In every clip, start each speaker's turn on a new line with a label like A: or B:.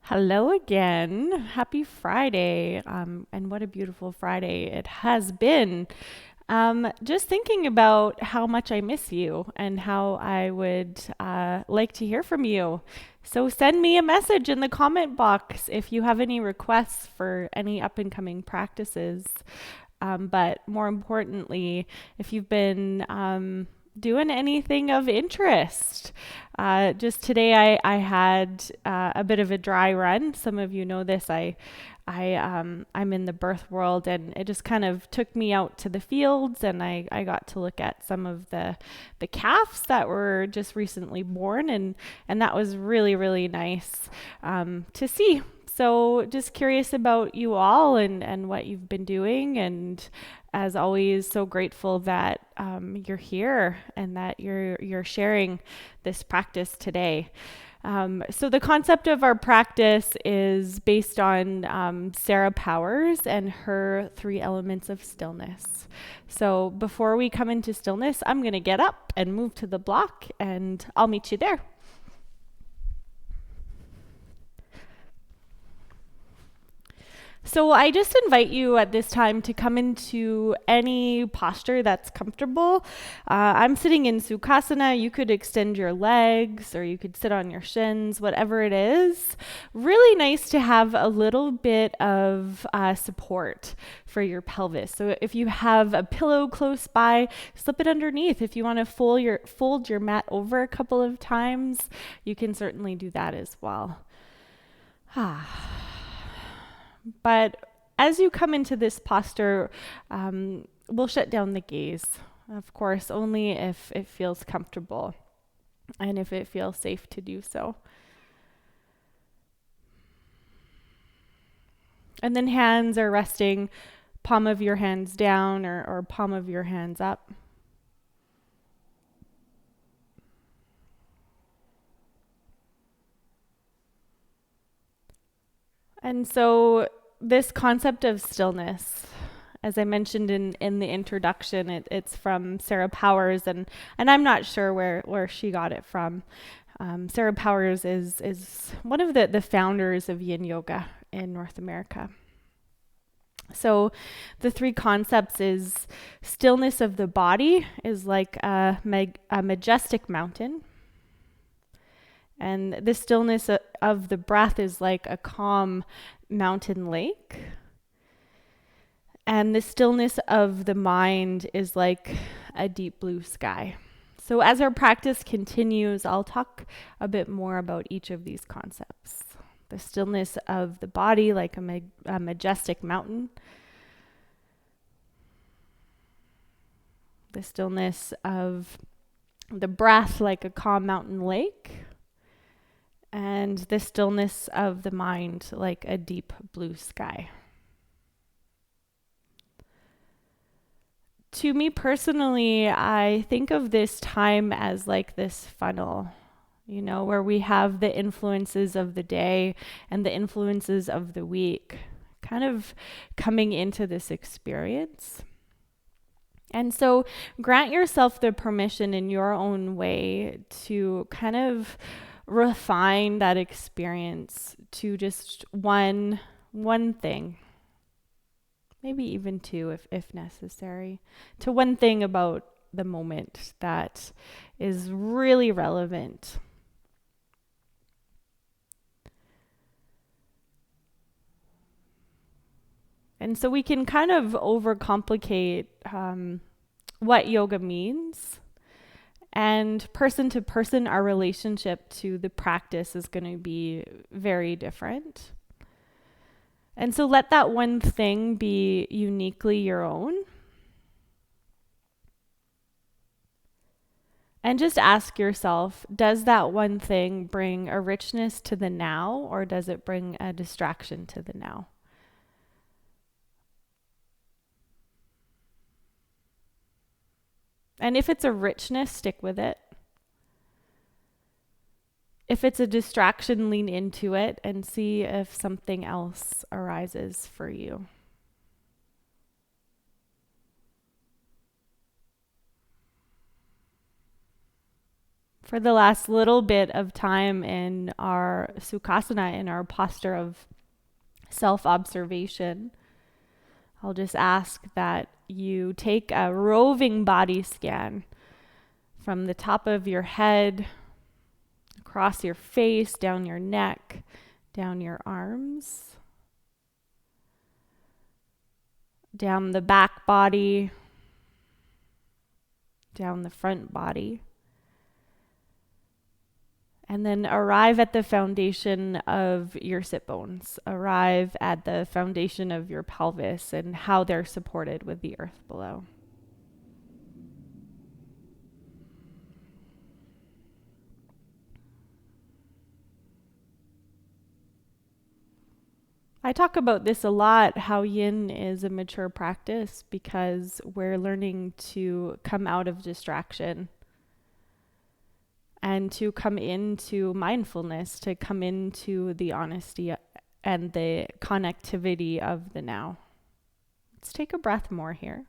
A: Hello again. Happy Friday. And what a beautiful Friday it has been. Just thinking about how much I miss you and how I would like to hear from you. So send me a message in the comment box if you have any requests for any up and coming practices. But more importantly, if you've been doing anything of interest. Just today, I had a bit of a dry run. Some of you know this. I'm in the birth world, and it just kind of took me out to the fields, and I got to look at some of the calves that were just recently born, and that was really nice to see. So just curious about you all and what you've been doing. And as always, so grateful that you're here and that you're sharing this practice today. So the concept of our practice is based on Sarah Powers and her three elements of stillness. So before we come into stillness, I'm going to get up and move to the block, and I'll meet you there. So I just invite you at this time to come into any posture that's comfortable. I'm sitting in Sukhasana. You could extend your legs or you could sit on your shins, whatever it is. Really nice to have a little bit of support for your pelvis. So if you have a pillow close by, slip it underneath. If you want to fold your mat over a couple of times, you can certainly do that as well. But as you come into this posture, we'll shut down the gaze. Of course, only if it feels comfortable and if it feels safe to do so. And then hands are resting, palm of your hands down or palm of your hands up. And so this concept of stillness, as I mentioned in the introduction, it's from Sarah Powers, and I'm not sure where she got it from. Sarah Powers is one of the founders of Yin Yoga in North America. So the three concepts is stillness of the body is like a majestic mountain. And the stillness of the breath is like a calm mountain lake. And the stillness of the mind is like a deep blue sky. So as our practice continues, I'll talk a bit more about each of these concepts. The stillness of the body, like a majestic mountain. The stillness of the breath, like a calm mountain lake. And the stillness of the mind, like a deep blue sky. To me personally, I think of this time as like this funnel, where we have the influences of the day and the influences of the week kind of coming into this experience. And so grant yourself the permission in your own way to kind of refine that experience to just one thing, maybe even two if necessary, to one thing about the moment that is really relevant. And so we can kind of overcomplicate what yoga means. And person to person, our relationship to the practice is going to be very different. And so let that one thing be uniquely your own. And just ask yourself, does that one thing bring a richness to the now, or does it bring a distraction to the now? And if it's a richness, stick with it. If it's a distraction, lean into it and see if something else arises for you. For the last little bit of time in our Sukhasana, in our posture of self-observation, I'll just ask that you take a roving body scan from the top of your head, across your face, down your neck, down your arms, down the back body, down the front body. And then arrive at the foundation of your sit bones. Arrive at the foundation of your pelvis and how they're supported with the earth below. I talk about this a lot, how yin is a mature practice because we're learning to come out of distraction and to come into mindfulness, to come into the honesty and the connectivity of the now. Let's take a breath more here.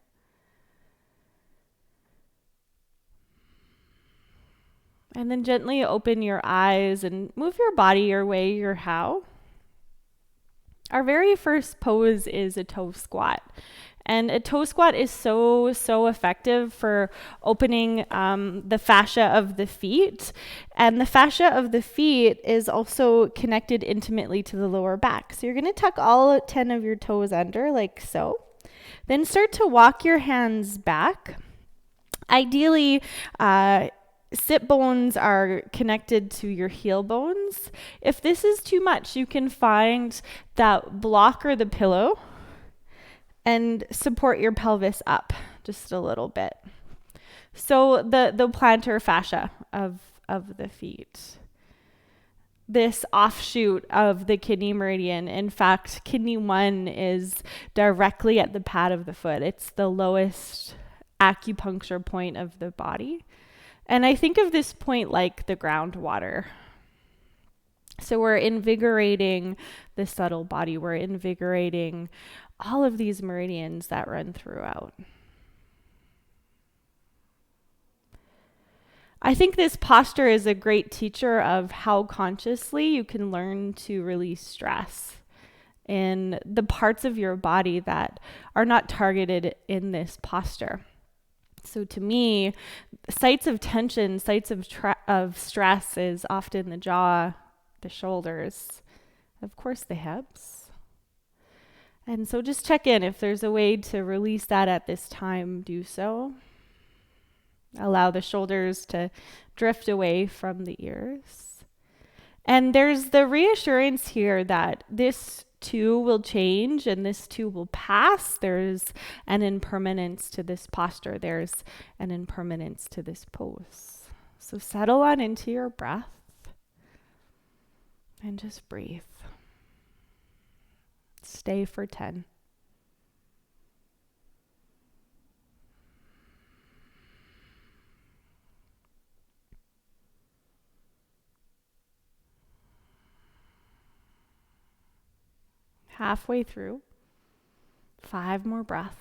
A: And then gently open your eyes and move your body your way, your how. Our very first pose is a toe squat. And a toe squat is so effective for opening the fascia of the feet. And the fascia of the feet is also connected intimately to the lower back. So you're going to tuck all 10 of your toes under like so. Then start to walk your hands back. Ideally, sit bones are connected to your heel bones. If this is too much, you can find that block or the pillow and support your pelvis up just a little bit. So the plantar fascia of the feet. This offshoot of the kidney meridian. In fact, kidney 1 is directly at the pad of the foot. It's the lowest acupuncture point of the body. And I think of this point like the groundwater. So we're invigorating the subtle body. We're invigorating all of these meridians that run throughout. I think this posture is a great teacher of how consciously you can learn to release stress in the parts of your body that are not targeted in this posture. So to me, sites of tension, sites of stress is often the jaw, the shoulders, of course the hips. And so just check in. If there's a way to release that at this time, do so. Allow the shoulders to drift away from the ears. And there's the reassurance here that this too will change and this too will pass. There's an impermanence to this posture. There's an impermanence to this pose. So settle on into your breath and just breathe. Stay for 10. Halfway through. 5 more breaths.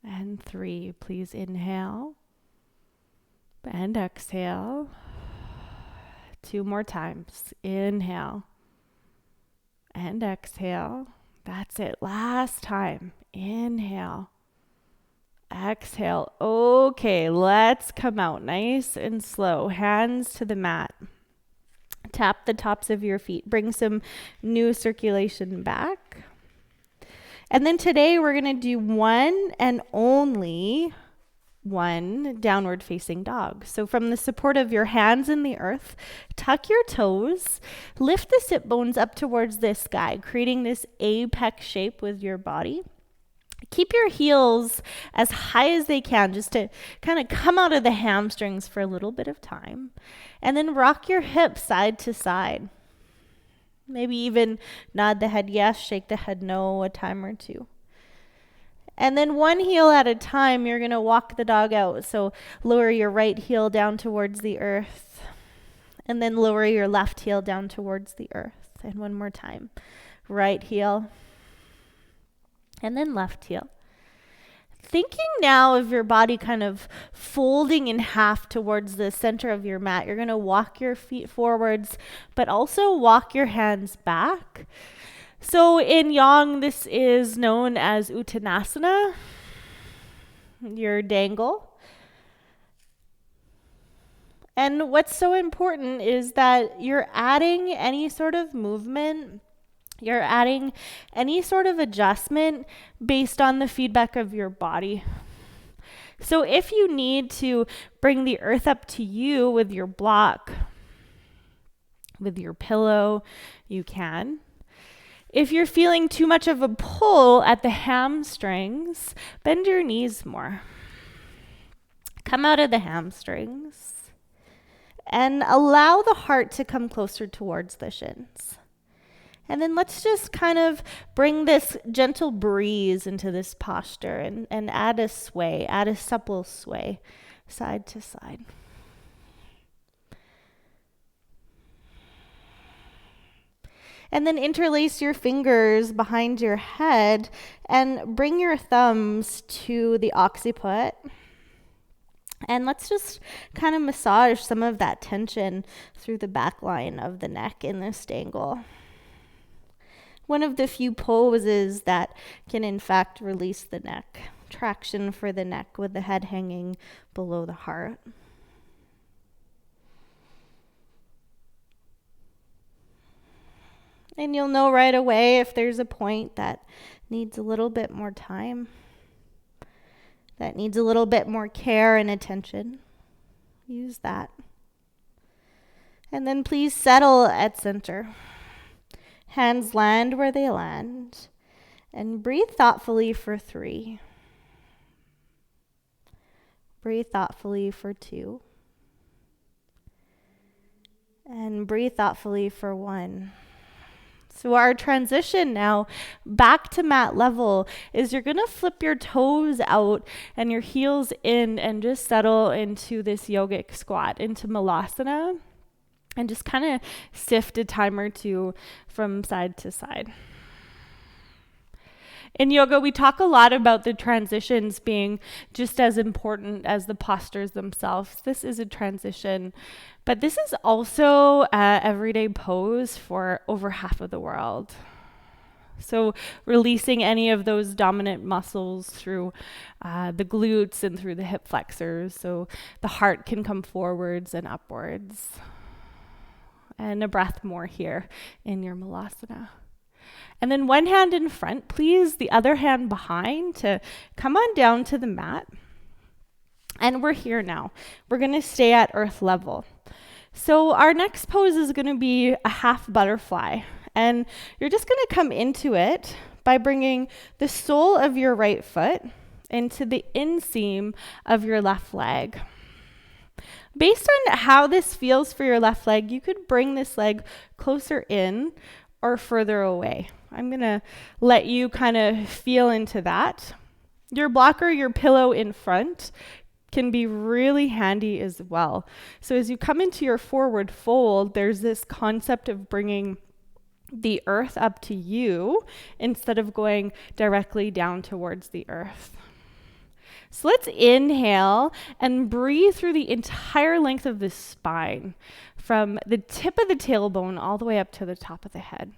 A: And 3. Please inhale and exhale. 2 more times. Inhale and exhale. That's it. Last time. Inhale. Exhale. Okay, let's come out nice and slow. Hands to the mat. Tap the tops of your feet. Bring some new circulation back. And then today we're going to do one and only one downward facing dog. So from the support of your hands in the earth, tuck your toes, lift the sit bones up towards the sky, creating this apex shape with your body. Keep your heels as high as they can, just to kind of come out of the hamstrings for a little bit of time. And then rock your hips side to side. Maybe even nod the head yes, shake the head no a time or two. And then one heel at a time, you're going to walk the dog out. So lower your right heel down towards the earth. And then lower your left heel down towards the earth. And one more time. Right heel. And then left heel. Thinking now of your body kind of folding in half towards the center of your mat. You're going to walk your feet forwards, but also walk your hands back. So in Yang, this is known as Uttanasana, your dangle. And what's so important is that you're adding any sort of movement, you're adding any sort of adjustment based on the feedback of your body. So if you need to bring the earth up to you with your block, with your pillow, you can. If you're feeling too much of a pull at the hamstrings, bend your knees more. Come out of the hamstrings. And allow the heart to come closer towards the shins. And then let's just kind of bring this gentle breeze into this posture and add a sway, add a supple sway, side to side. And then interlace your fingers behind your head and bring your thumbs to the occiput. And let's just kind of massage some of that tension through the back line of the neck in this dangle. One of the few poses that can in fact release the neck. Traction for the neck with the head hanging below the heart. And you'll know right away if there's a point that needs a little bit more time, that needs a little bit more care and attention. Use that. And then please settle at center. Hands land where they land. And breathe thoughtfully for 3. Breathe thoughtfully for 2. And breathe thoughtfully for 1. So our transition now back to mat level is you're going to flip your toes out and your heels in and just settle into this yogic squat, into malasana, and just kind of sift a time or two from side to side. In yoga, we talk a lot about the transitions being just as important as the postures themselves. This is a transition, but this is also an everyday pose for over half of the world. So releasing any of those dominant muscles through the glutes and through the hip flexors, so the heart can come forwards and upwards. And a breath more here in your malasana. And then one hand in front, please, the other hand behind to come on down to the mat. And we're here now. We're going to stay at earth level. So our next pose is going to be a half butterfly. And you're just going to come into it by bringing the sole of your right foot into the inseam of your left leg. Based on how this feels for your left leg, you could bring this leg closer in or further away. I'm going to let you kind of feel into that. Your blocker, your pillow in front can be really handy as well. So as you come into your forward fold, there's this concept of bringing the earth up to you instead of going directly down towards the earth. So let's inhale and breathe through the entire length of the spine, from the tip of the tailbone all the way up to the top of the head.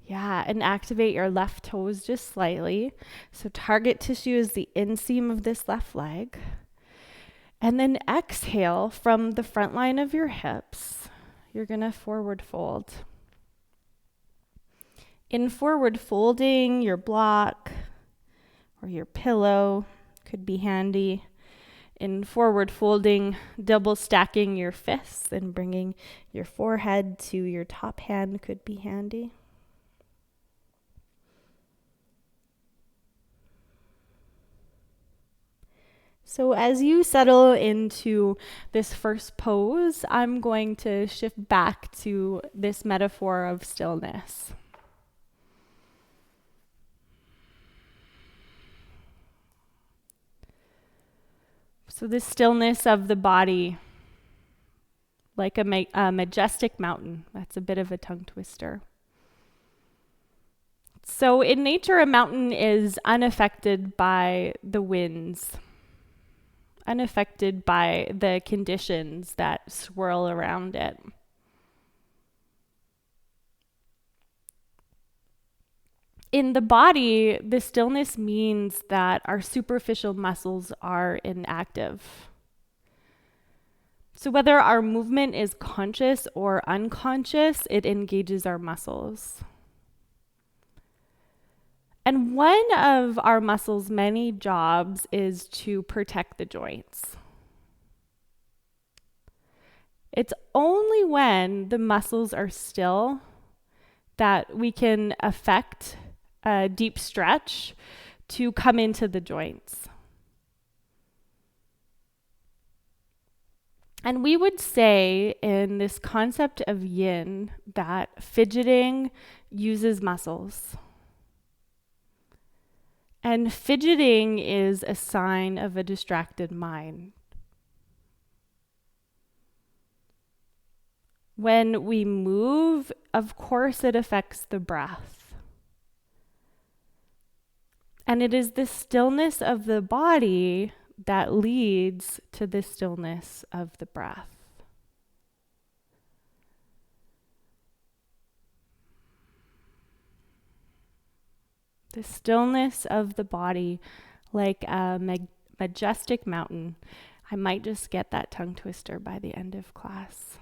A: Yeah, and activate your left toes just slightly. So target tissue is the inseam of this left leg. And then exhale from the front line of your hips. You're going to forward fold. In forward folding, your block or your pillow could be handy. In forward folding, double stacking your fists and bringing your forehead to your top hand could be handy. So as you settle into this first pose, I'm going to shift back to this metaphor of stillness. So this stillness of the body, like a majestic mountain. That's a bit of a tongue twister. So in nature, a mountain is unaffected by the winds, unaffected by the conditions that swirl around it. In the body, the stillness means that our superficial muscles are inactive. So whether our movement is conscious or unconscious, it engages our muscles. And one of our muscles' many jobs is to protect the joints. It's only when the muscles are still that we can affect a deep stretch to come into the joints. And we would say in this concept of yin that fidgeting uses muscles. And fidgeting is a sign of a distracted mind. When we move, of course, it affects the breath. And it is the stillness of the body that leads to the stillness of the breath. The stillness of the body, like a majestic mountain. I might just get that tongue twister by the end of class.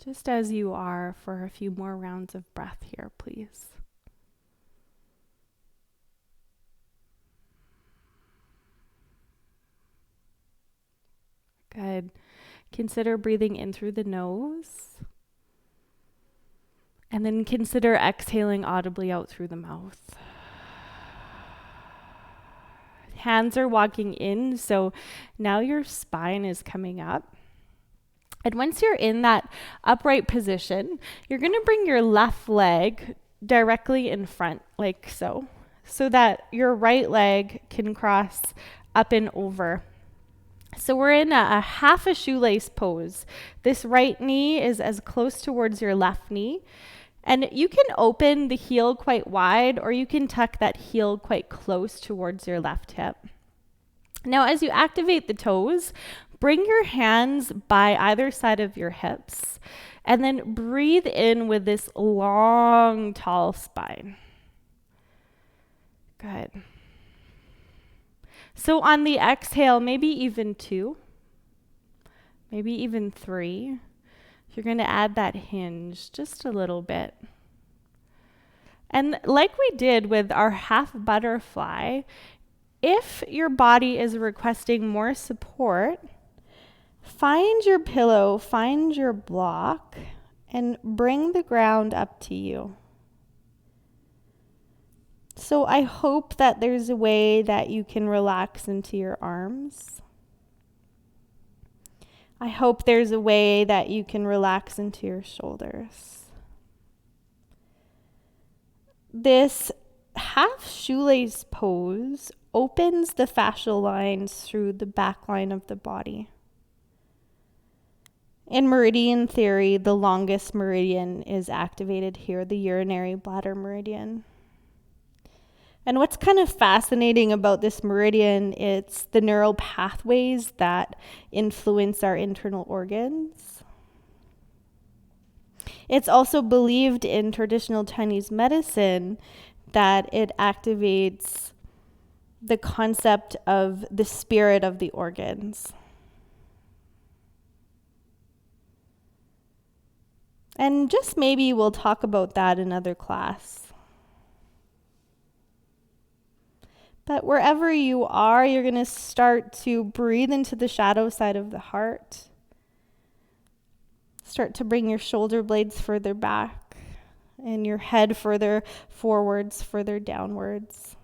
A: Just as you are for a few more rounds of breath here, please. Good. Consider breathing in through the nose. And then consider exhaling audibly out through the mouth. Hands are walking in, so now your spine is coming up. And once you're in that upright position, you're going to bring your left leg directly in front, like so that your right leg can cross up and over. So we're in a half a shoelace pose. This right knee is as close towards your left knee. And you can open the heel quite wide, or you can tuck that heel quite close towards your left hip. Now, as you activate the toes, bring your hands by either side of your hips, and then breathe in with this long, tall spine. Good. So on the exhale, maybe even 2, maybe even 3. You're going to add that hinge just a little bit. And like we did with our half butterfly, if your body is requesting more support, find your pillow, find your block, and bring the ground up to you. So I hope that there's a way that you can relax into your arms. I hope there's a way that you can relax into your shoulders. This half shoelace pose opens the fascial lines through the back line of the body. In meridian theory, the longest meridian is activated here, the urinary bladder meridian. And what's kind of fascinating about this meridian, it's the neural pathways that influence our internal organs. It's also believed in traditional Chinese medicine that it activates the concept of the spirit of the organs. And just maybe we'll talk about that in another class. But wherever you are, you're going to start to breathe into the shadow side of the heart. Start to bring your shoulder blades further back and your head further forwards, further downwards.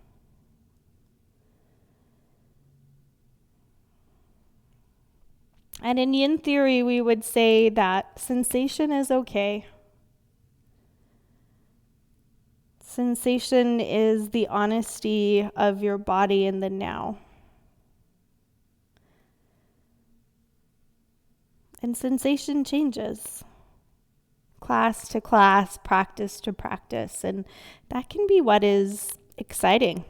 A: And in yin theory, we would say that sensation is okay. Sensation is the honesty of your body in the now. And sensation changes, class to class, practice to practice. And that can be what is exciting,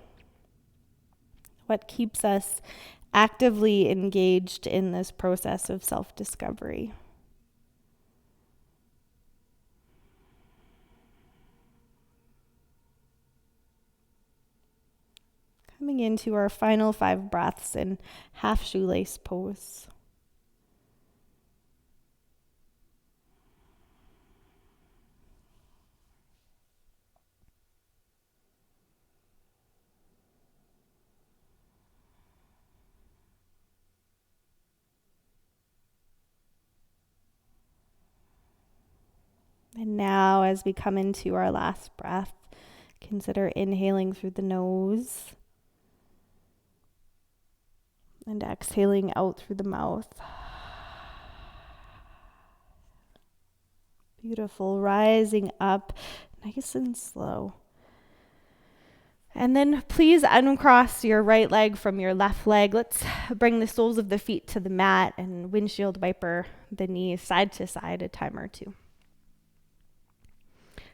A: what keeps us actively engaged in this process of self-discovery. Coming into our final 5 breaths in half shoelace pose. And now, as we come into our last breath, consider inhaling through the nose and exhaling out through the mouth. Beautiful, rising up nice and slow. And then please uncross your right leg from your left leg. Let's bring the soles of the feet to the mat and windshield wiper the knees side to side a time or two.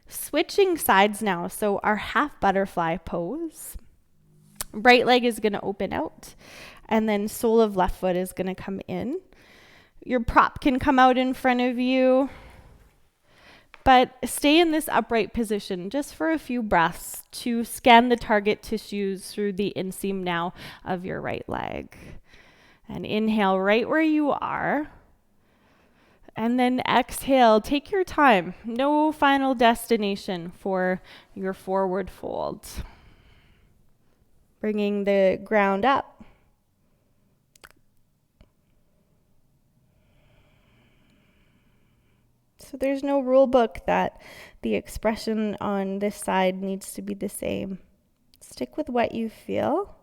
A: Switching sides now. So our half butterfly pose. Right leg is going to open out, and then sole of left foot is going to come in. Your prop can come out in front of you, but stay in this upright position just for a few breaths to scan the target tissues through the inseam now of your right leg. And inhale right where you are. And then exhale, take your time. No final destination for your forward fold. Bringing the ground up. So there's no rule book that the expression on this side needs to be the same. Stick with what you feel.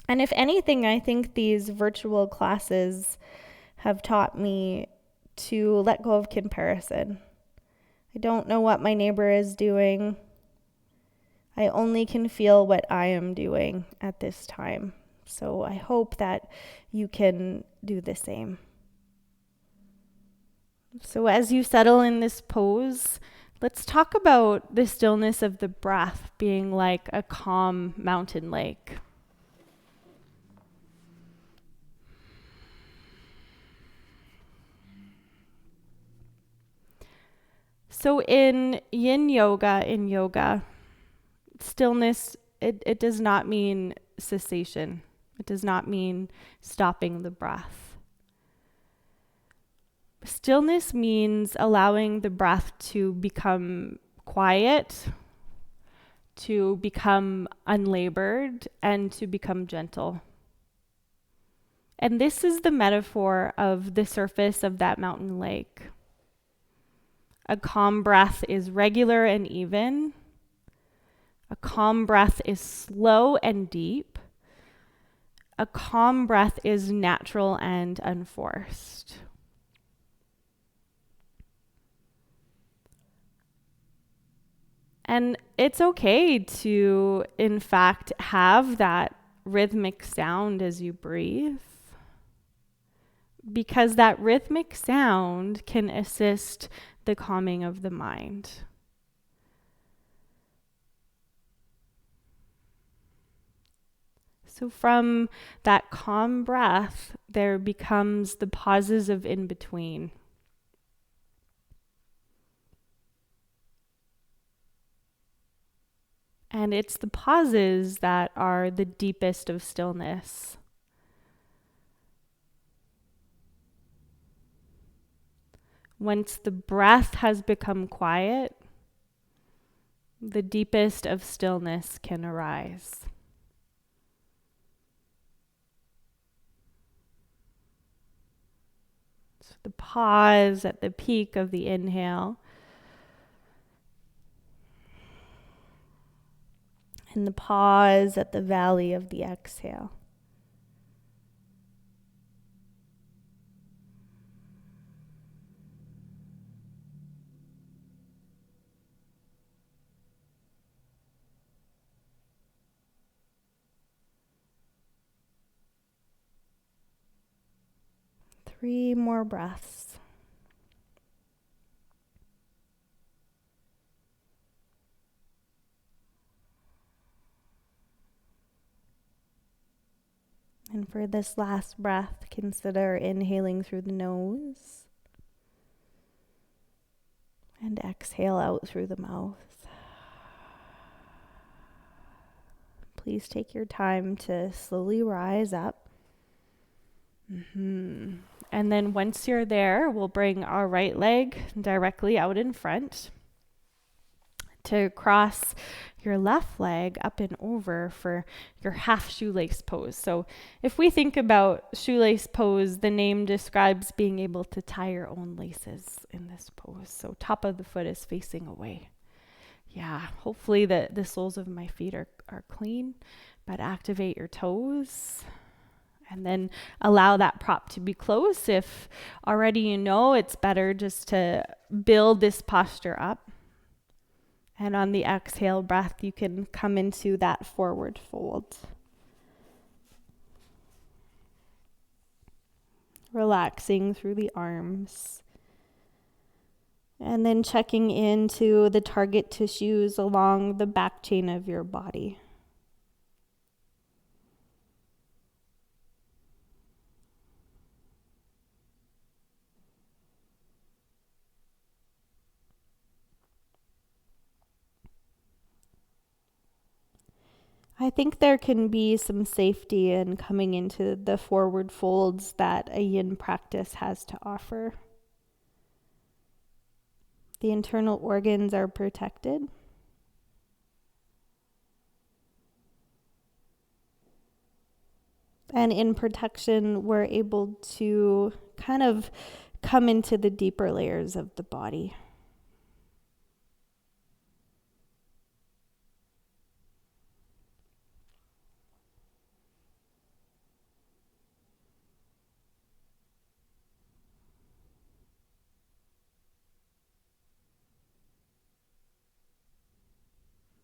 A: And if anything, I think these virtual classes have taught me to let go of comparison. I don't know what my neighbor is doing. I only can feel what I am doing at this time. So I hope that you can do the same. So as you settle in this pose, let's talk about the stillness of the breath being like a calm mountain lake. So in yoga, stillness, it does not mean cessation. It does not mean stopping the breath. Stillness means allowing the breath to become quiet, to become unlabored, and to become gentle. And this is the metaphor of the surface of that mountain lake. A calm breath is regular and even. A calm breath is slow and deep. A calm breath is natural and unforced. And it's okay to, in fact, have that rhythmic sound as you breathe, because that rhythmic sound can assist the calming of the mind. So from that calm breath, there becomes the pauses of in between. And it's the pauses that are the deepest of stillness. Once the breath has become quiet, the deepest of stillness can arise. So the pause at the peak of the inhale, and the pause at the valley of the exhale. 3 more breaths. And for this last breath, consider inhaling through the nose and exhale out through the mouth. Please take your time to slowly rise up. And then once you're there, we'll bring our right leg directly out in front to cross your left leg up and over for your half shoelace pose. So if we think about shoelace pose, the name describes being able to tie your own laces in this pose. So top of the foot is facing away. Yeah, hopefully the soles of my feet are clean, but activate your toes. And then allow that prop to be close. If already you know, it's better just to build this posture up. And on the exhale breath, you can come into that forward fold. Relaxing through the arms. And then checking into the target tissues along the back chain of your body. I think there can be some safety in coming into the forward folds that a yin practice has to offer. The internal organs are protected. And in protection, we're able to kind of come into the deeper layers of the body.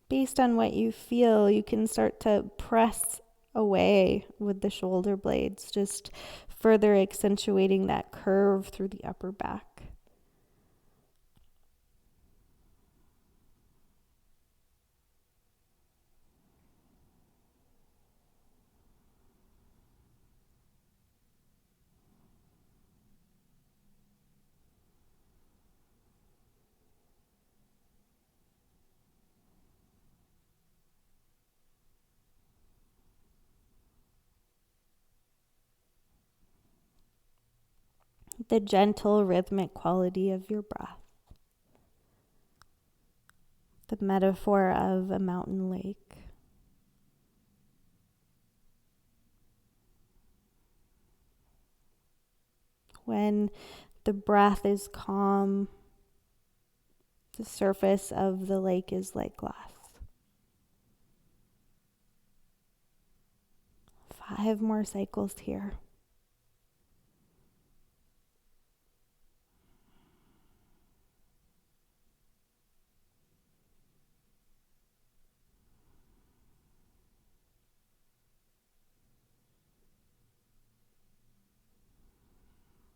A: Based on what you feel, you can start to press away with the shoulder blades, just further accentuating that curve through the upper back. The gentle rhythmic quality of your breath. The metaphor of a mountain lake. When the breath is calm, the surface of the lake is like glass. 5 more cycles here.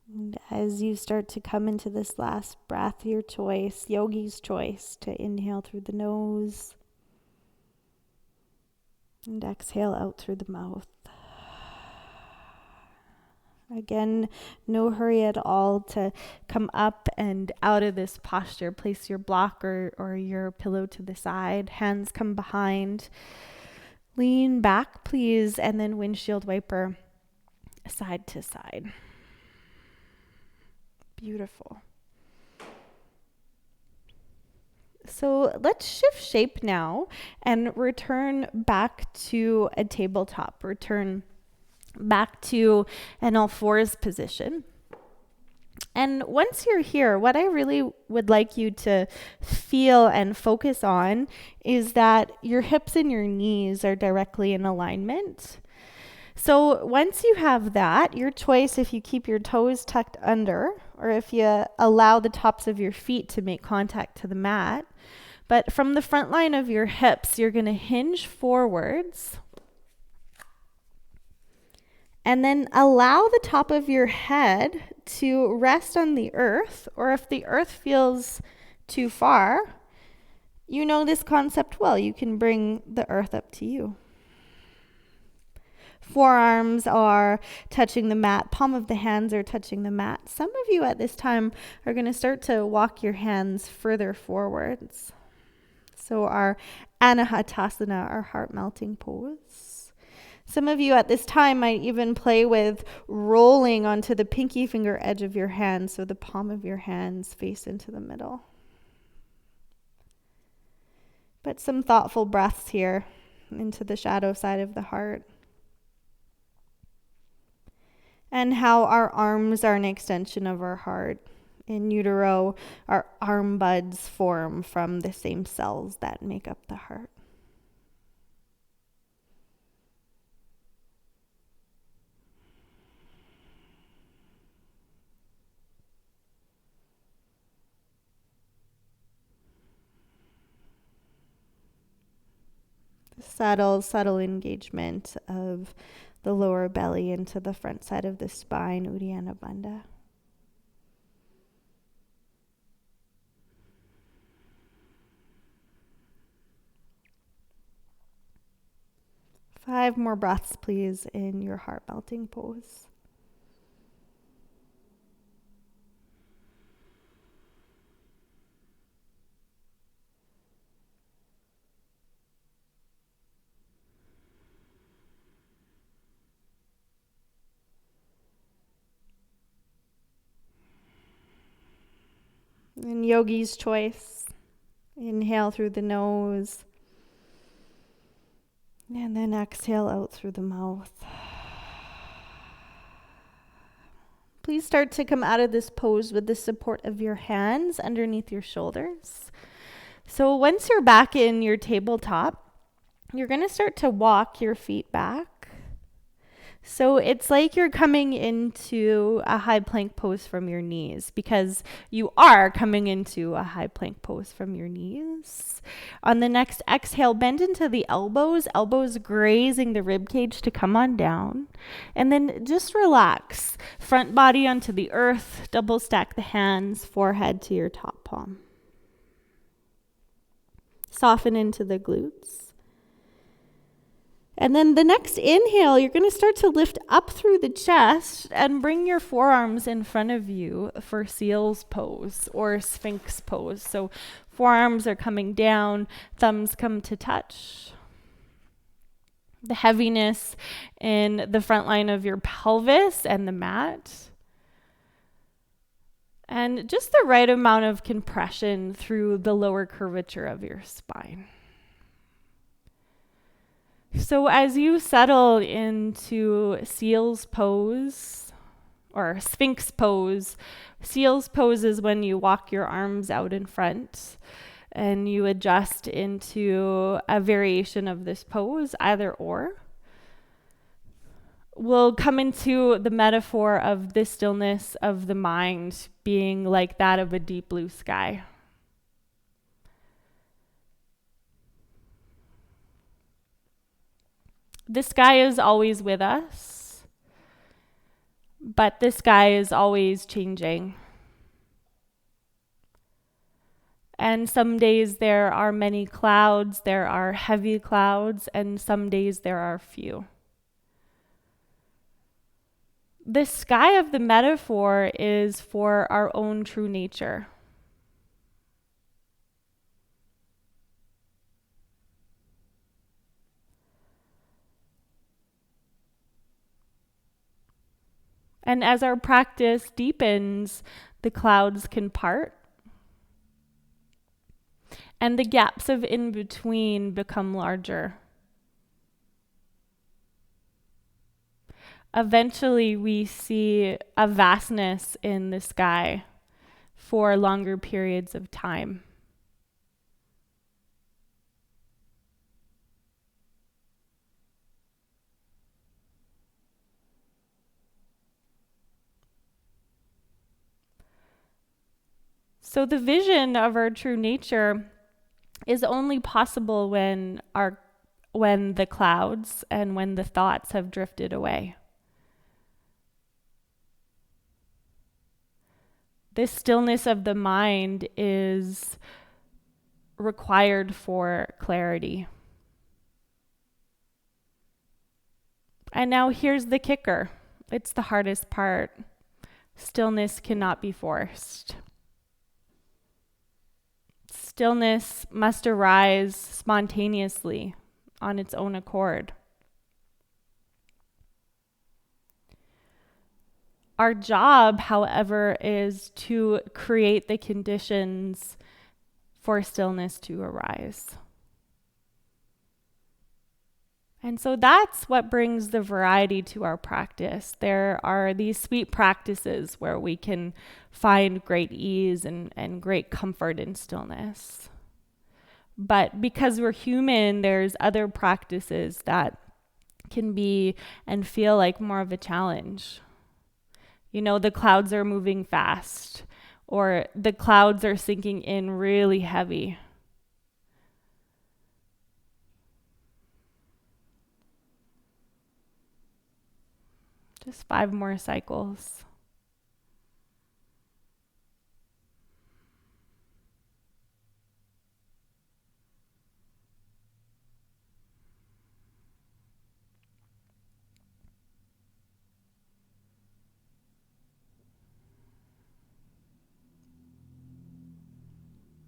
A: And as you start to come into this last breath, your choice, yogi's choice, to inhale through the nose and exhale out through the mouth. Again, no hurry at all to come up and out of this posture. Place your block or your pillow to the side. Hands come behind. Lean back, please, and then windshield wiper side to side. Beautiful. So let's shift shape now and return back to a tabletop. Return back to an all fours position. And once you're here, what I really would like you to feel and focus on is that your hips and your knees are directly in alignment. So once you have that, your choice if you keep your toes tucked under or if you allow the tops of your feet to make contact to the mat. But from the front line of your hips, you're going to hinge forwards And then allow the top of your head to rest on the earth, or if the earth feels too far, you know this concept well. You can bring the earth up to you. Forearms are touching the mat. Palm of the hands are touching the mat. Some of you at this time are going to start to walk your hands further forwards. So our Anahatasana, our heart-melting pose. Some of you at this time might even play with rolling onto the pinky finger edge of your hand, so the palm of your hands face into the middle. But some thoughtful breaths here into the shadow side of the heart. And how our arms are an extension of our heart. In utero, our arm buds form from the same cells that make up the heart. Subtle engagement of the lower belly into the front side of the spine, Uddiyana Bandha. Five more breaths, please, in your heart-melting pose. And yogi's choice. Inhale through the nose. And then exhale out through the mouth. Please start to come out of this pose with the support of your hands underneath your shoulders. So once you're back in your tabletop, you're going to start to walk your feet back. So it's like you're coming into a high plank pose from your knees, because you are coming into a high plank pose from your knees. On the next exhale, bend into the elbows grazing the rib cage to come on down. And then just relax. Front body onto the earth, double stack the hands, forehead to your top palm. Soften into the glutes. And then the next inhale, you're going to start to lift up through the chest and bring your forearms in front of you for seal's pose or sphinx pose. So forearms are coming down, thumbs come to touch. The heaviness in the front line of your pelvis and the mat. And just the right amount of compression through the lower curvature of your spine. So as you settle into seal's pose or sphinx pose, seal's pose is when you walk your arms out in front and you adjust into a variation of this pose, either or. We'll come into the metaphor of the stillness of the mind being like that of a deep blue sky. The sky is always with us, but the sky is always changing. And some days there are many clouds, there are heavy clouds, and some days there are few. The sky of the metaphor is for our own true nature. And as our practice deepens, the clouds can part. And the gaps of in between become larger. Eventually, we see a vastness in the sky for longer periods of time. So the vision of our true nature is only possible when the clouds and when the thoughts have drifted away. This stillness of the mind is required for clarity. And now here's the kicker. It's the hardest part. Stillness cannot be forced. Stillness must arise spontaneously on its own accord. Our job, however, is to create the conditions for stillness to arise. And so that's what brings the variety to our practice. There are these sweet practices where we can find great ease and great comfort in stillness. But because we're human, there's other practices that can be and feel like more of a challenge. You know, the clouds are moving fast, or the clouds are sinking in really heavy. Just 5 more cycles.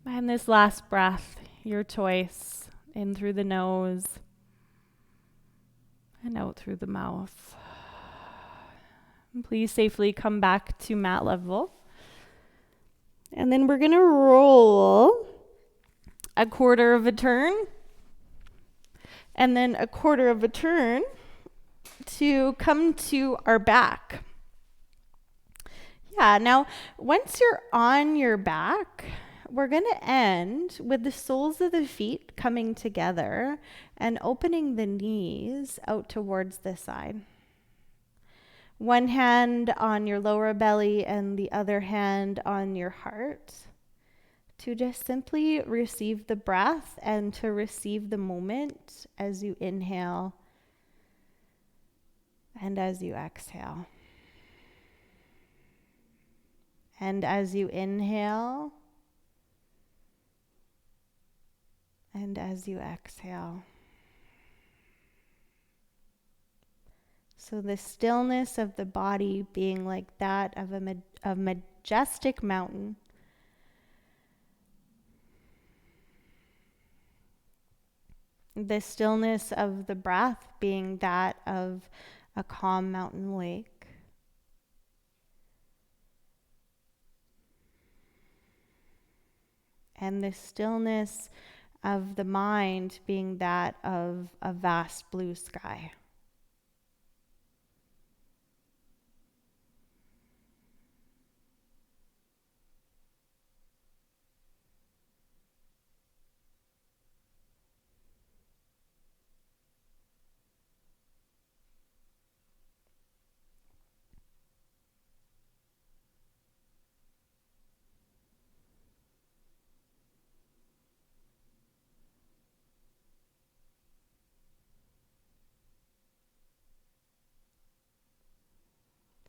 A: And this last breath, your choice, in through the nose and out through the mouth. And please safely come back to mat level. And then we're going to roll a quarter of a turn and then a quarter of a turn to come to our back. Yeah, now once you're on your back, we're going to end with the soles of the feet coming together and opening the knees out towards the side. One hand on your lower belly and the other hand on your heart, to just simply receive the breath and to receive the moment as you inhale and as you exhale. And as you inhale and as you exhale. So the stillness of the body being like that of a majestic mountain. The stillness of the breath being that of a calm mountain lake. And the stillness of the mind being that of a vast blue sky.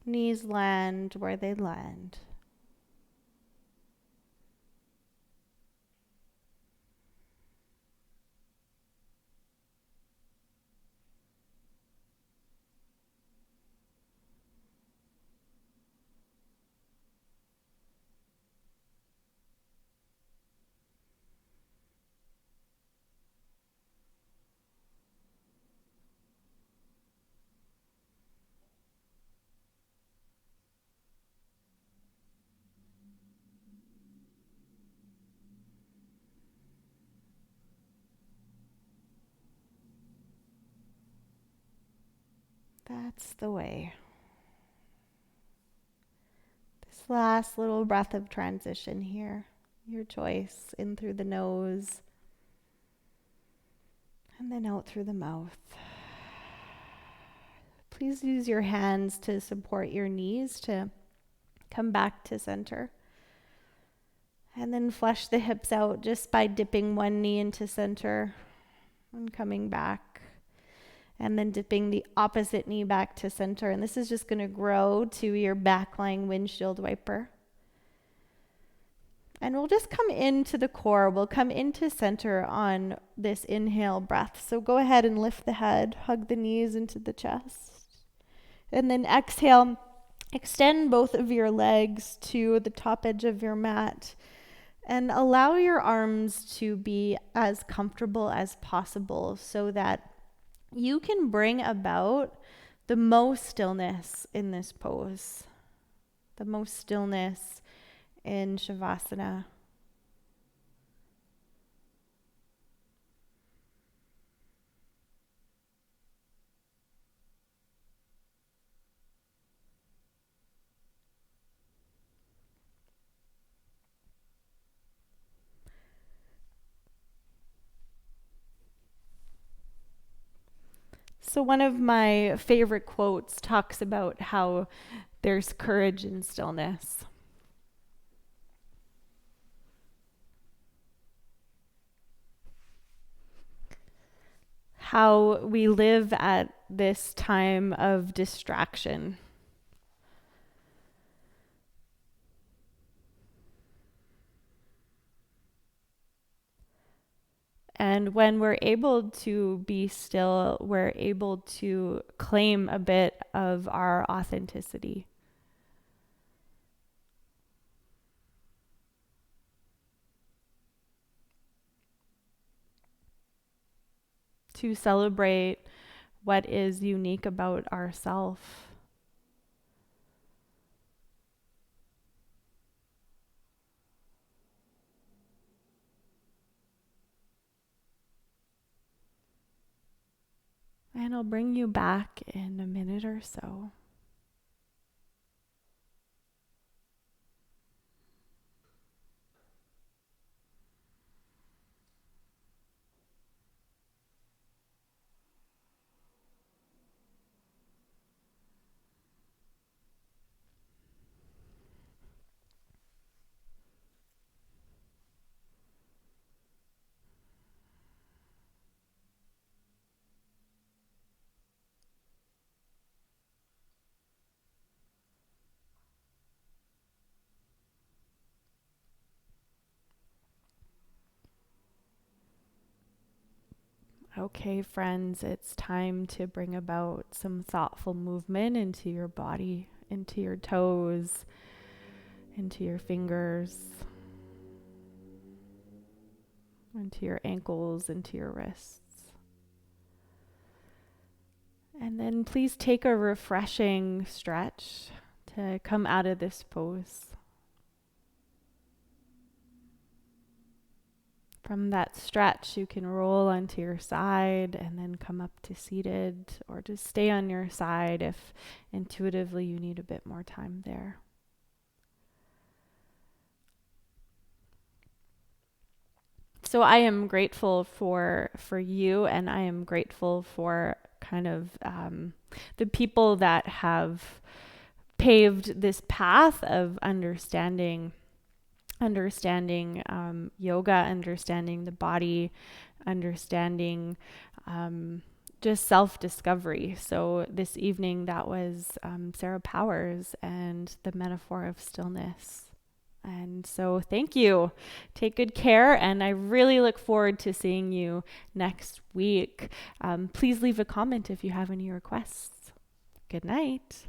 A: Knees land where they land. That's the way. This last little breath of transition here. Your choice, in through the nose and then out through the mouth. Please use your hands to support your knees to come back to center. And then flush the hips out just by dipping one knee into center and coming back. And then dipping the opposite knee back to center. And this is just going to grow to your back lying windshield wiper. And we'll just come into the core. We'll come into center on this inhale breath. So go ahead and lift the head, hug the knees into the chest. And then exhale, extend both of your legs to the top edge of your mat. And allow your arms to be as comfortable as possible so that you can bring about the most stillness in this pose, the most stillness in Shavasana. So one of my favorite quotes talks about how there's courage in stillness. How we live at this time of distraction. And when we're able to be still, we're able to claim a bit of our authenticity. To celebrate what is unique about ourselves. And I'll bring you back in a minute or so. Okay, friends, it's time to bring about some thoughtful movement into your body, into your toes, into your fingers, into your ankles, into your wrists. And then please take a refreshing stretch to come out of this pose. From that stretch, you can roll onto your side and then come up to seated, or just stay on your side if intuitively you need a bit more time there. So I am grateful for you, and I am grateful for kind of the people that have paved this path of understanding yoga, understanding the body, understanding just self-discovery. So this evening, that was Sarah Powers and the metaphor of stillness. And so thank you. Take good care, and I really look forward to seeing you next week. Please leave a comment if you have any requests. Good night.